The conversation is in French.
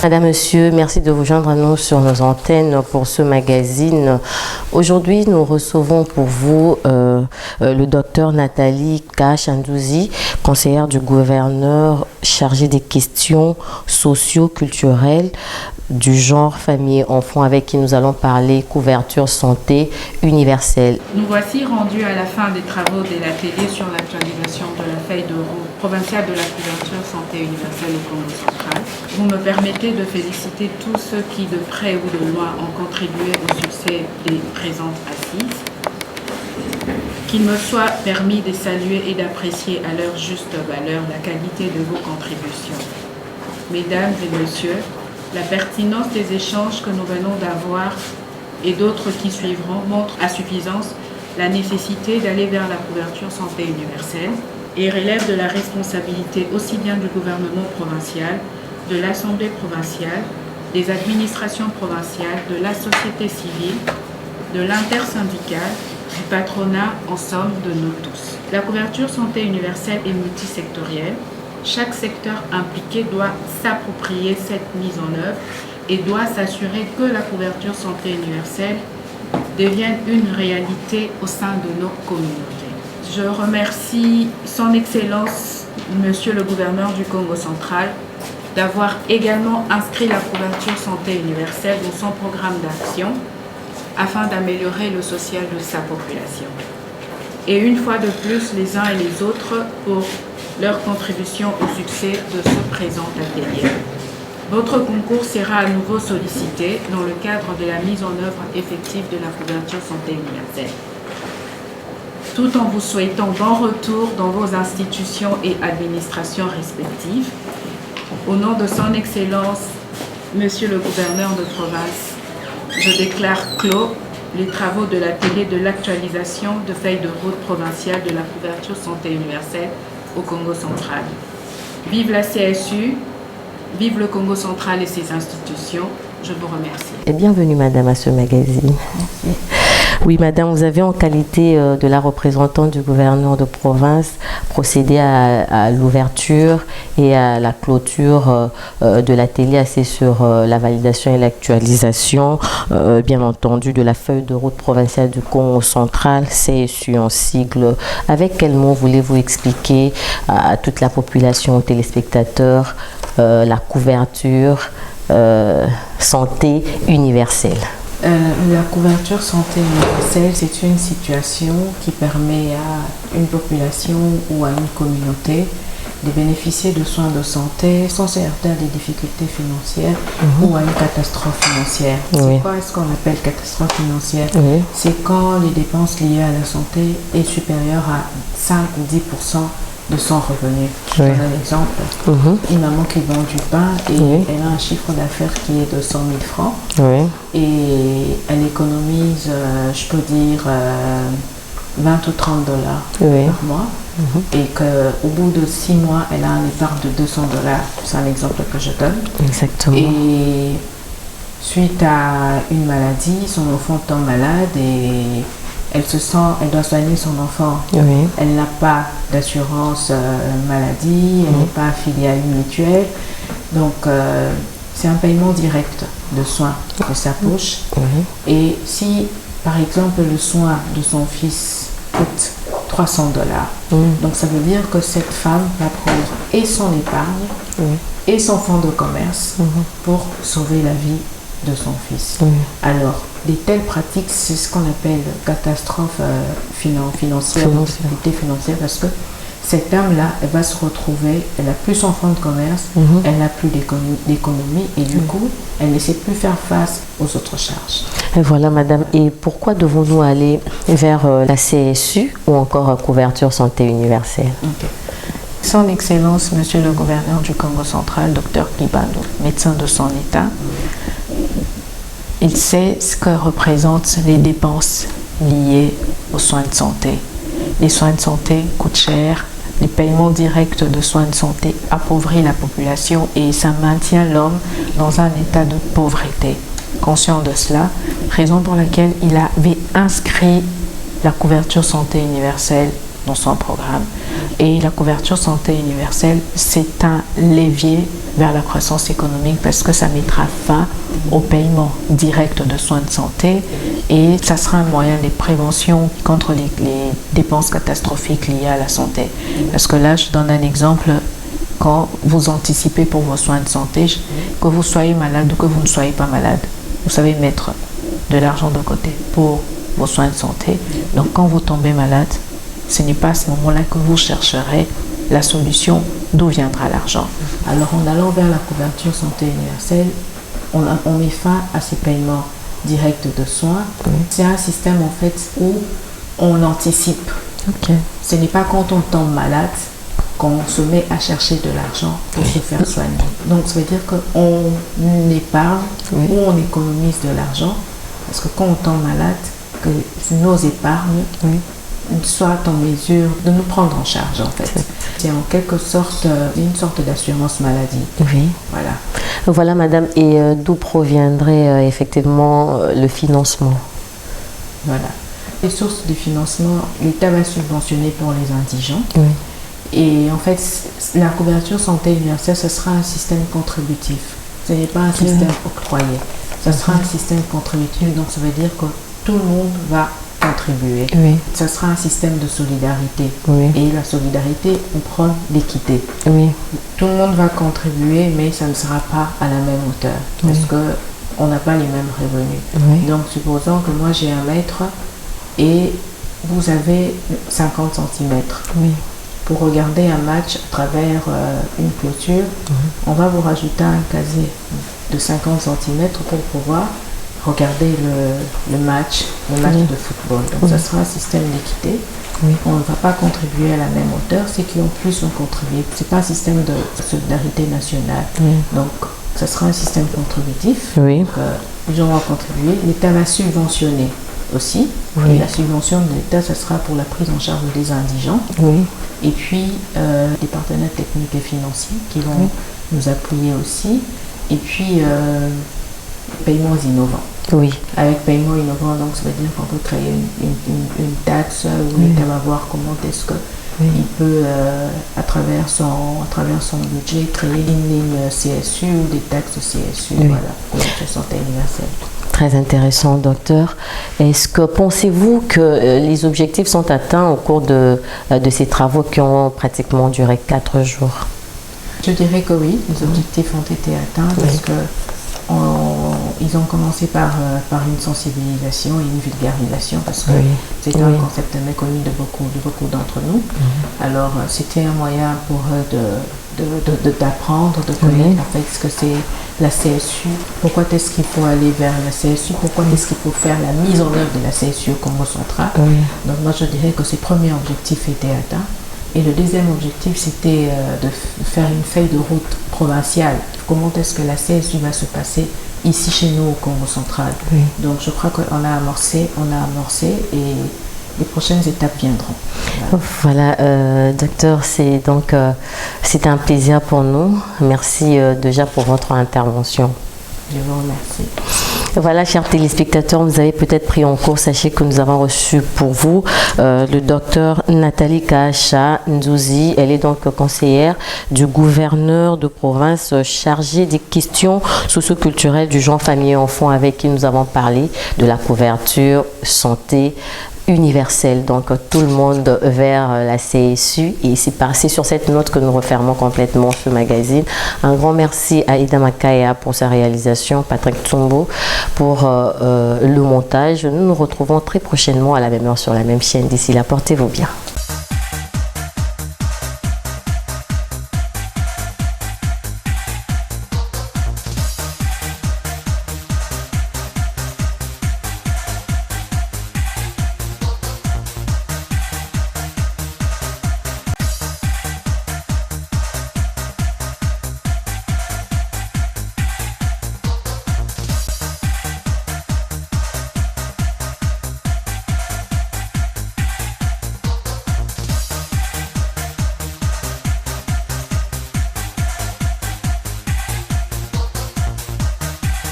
Madame, Monsieur, merci de vous joindre à nous sur nos antennes pour ce magazine. Aujourd'hui, nous recevons pour vous le docteur Nathalie Kachandouzi, conseillère du gouverneur chargée des questions socio-culturelles du genre famille-enfant, avec qui nous allons parler couverture santé universelle. Nous voici rendus à la fin des travaux de l'atelier sur l'actualisation de la feuille de route provinciale de la couverture santé universelle au Congo central. Vous me permettez de féliciter tous ceux qui, de près ou de loin, ont contribué au succès des présentes assises. Qu'il me soit permis de saluer et d'apprécier à leur juste valeur la qualité de vos contributions. Mesdames et messieurs, la pertinence des échanges que nous venons d'avoir et d'autres qui suivront montrent à suffisance la nécessité d'aller vers la couverture santé universelle et relève de la responsabilité aussi bien du gouvernement provincial, de l'Assemblée provinciale, des administrations provinciales, de la société civile, de l'intersyndicale, du patronat, en somme de nous tous. La couverture santé universelle est multisectorielle. Chaque secteur impliqué doit s'approprier cette mise en œuvre et doit s'assurer que la couverture santé universelle devienne une réalité au sein de nos communautés. Je remercie Son Excellence, Monsieur le gouverneur du Congo central, d'avoir également inscrit la couverture santé universelle dans son programme d'action afin d'améliorer le social de sa population. Et une fois de plus, les uns et les autres pour leur contribution au succès de ce présent atelier. Votre concours sera à nouveau sollicité dans le cadre de la mise en œuvre effective de la couverture santé universelle. Tout en vous souhaitant bon retour dans vos institutions et administrations respectives, au nom de Son Excellence, Monsieur le gouverneur de province, je déclare clos les travaux de l'atelier de l'actualisation de feuille de route provinciale de la couverture santé universelle au Congo central. Vive la CSU, vive le Congo central et ses institutions. Je vous remercie. Et bienvenue, Madame, à ce magazine. Merci. Oui, Madame, vous avez en qualité de la représentante du gouverneur de province procédé à l'ouverture et à la clôture de l'atelier axé sur la validation et l'actualisation, bien entendu, de la feuille de route provinciale du Congo central, CSU en sigle. Avec quel mot voulez-vous expliquer à toute la population, aux téléspectateurs, la couverture santé universelle? La couverture santé universelle, c'est une situation qui permet à une population ou à une communauté de bénéficier de soins de santé sans se heurter à des difficultés financières ou à une catastrophe financière. Oui. C'est quoi ce qu'on appelle catastrophe financière? Oui. C'est quand les dépenses liées à la santé est supérieures à 5 ou 10% de son revenu. Je donne un exemple. Une maman qui vend du pain et elle a un chiffre d'affaires qui est de 100 000 francs et elle économise, je peux dire, 20 ou 30 dollars par mois et qu'au bout de 6 mois, elle a un épargne de 200 dollars. C'est un exemple que je donne. Exactement. Et suite à une maladie, son enfant tombe malade et elle doit soigner son enfant. Elle n'a pas d'assurance maladie, elle n'est pas affiliée à une mutuelle. Donc, c'est un paiement direct de soins de sa poche. Et si, par exemple, le soin de son fils coûte 300 dollars, donc ça veut dire que cette femme va prendre et son épargne et son fonds de commerce pour sauver la vie de son fils. Alors, des telles pratiques, c'est ce qu'on appelle catastrophe financière, difficulté financière, parce que cette dame-là, elle va se retrouver, elle n'a plus son fonds de commerce, elle n'a plus d'économie et du coup, elle ne sait plus faire face aux autres charges. Et voilà, Madame. Et pourquoi devons-nous aller vers la CSU ou encore couverture santé universelle? Son Excellence, Monsieur le gouverneur du Congo central, Dr Kibando, médecin de son état, il sait ce que représentent les dépenses liées aux soins de santé. Les soins de santé coûtent cher, les paiements directs de soins de santé appauvrit la population et ça maintient l'homme dans un état de pauvreté. Conscient de cela, raison pour laquelle il avait inscrit la couverture santé universelle dans son programme. Et la couverture santé universelle, c'est un levier vers la croissance économique parce que ça mettra fin au paiement direct de soins de santé et ça sera un moyen de prévention contre les dépenses catastrophiques liées à la santé. Parce que là, je donne un exemple. Quand vous anticipez pour vos soins de santé, que vous soyez malade ou que vous ne soyez pas malade, vous savez mettre de l'argent de côté pour vos soins de santé. Donc quand vous tombez malade, ce n'est pas à ce moment-là que vous chercherez la solution d'où viendra l'argent. Alors en allant vers la couverture santé universelle, on met fin à ces paiements directs de soins. C'est un système en fait où on anticipe. Ce n'est pas quand on tombe malade qu'on se met à chercher de l'argent pour se faire soigner. Donc ça veut dire qu'on épargne ou on économise de l'argent parce que quand on tombe malade, que nos épargnes soient en mesure de nous prendre en charge en fait. C'est en quelque sorte une sorte d'assurance maladie. Voilà. Voilà madame, et d'où proviendrait effectivement le financement? Voilà. Les sources de financement, l'État va subventionner pour les indigents. Et en fait, la couverture santé universelle, ce sera un système contributif. Ce n'est pas un système octroyé. Ce sera un système contributif, donc ça veut dire que tout le monde va contribuer. Ce sera un système de solidarité. Et la solidarité, on prend l'équité. Tout le monde va contribuer, mais ça ne sera pas à la même hauteur. Parce qu'on n'a pas les mêmes revenus. Donc, supposons que moi j'ai 1 mètre et vous avez 50 cm. Pour regarder un match à travers une clôture, on va vous rajouter un casier de 50 cm pour pouvoir regarder le match de football. Donc ça sera un système d'équité. On ne va pas contribuer à la même hauteur. Ceux qui ont plus vont contribuer. Ce n'est pas un système de solidarité nationale. Donc ça sera un système contributif. Donc, les gens vont contribuer. L'État va subventionner aussi. Et la subvention de l'État, ce sera pour la prise en charge des indigents. Et puis, des partenaires techniques et financiers qui vont nous appuyer aussi. Et puis, paiements innovants. Avec paiements innovants, donc ça veut dire qu'on peut créer une taxe où l'État va voir comment est-ce qu'il peut, à travers son budget, créer une ligne CSU ou des taxes CSU, pour la santé universelle. Très intéressant, docteur. Est-ce que pensez-vous que les objectifs sont atteints au cours de ces travaux qui ont pratiquement duré 4 jours? Je dirais que oui, les objectifs ont été atteints parce que ils ont commencé par une sensibilisation et une vulgarisation parce que c'est un concept méconnu de beaucoup d'entre nous. Alors c'était un moyen pour eux d'apprendre, de connaître en fait ce que c'est la CSU, pourquoi est-ce qu'il faut aller vers la CSU, pourquoi est-ce qu'il faut faire la mise en œuvre de la CSU au Congo central. Donc moi je dirais que ces premiers objectifs étaient atteints. Et le deuxième objectif, c'était de faire une feuille de route provinciale. Comment est-ce que la CSU va se passer ici chez nous au Congo central. Donc je crois qu'on a amorcé et les prochaines étapes viendront. Voilà, docteur, c'est un plaisir pour nous. Merci déjà pour votre intervention. Je vous remercie. Voilà, chers téléspectateurs, vous avez peut-être pris en cours. Sachez que nous avons reçu pour vous le docteur Nathalie Kaasha Nzouzi. Elle est donc conseillère du gouverneur de province chargée des questions socioculturelles du genre famille et enfant, avec qui nous avons parlé de la couverture santé universelle, donc tout le monde vers la CSU, et c'est sur cette note que nous refermons complètement ce magazine. Un grand merci à Ida Makaya pour sa réalisation, Patrick Tsumbo pour le montage. Nous nous retrouvons très prochainement à la même heure sur la même chaîne. D'ici là, portez-vous bien.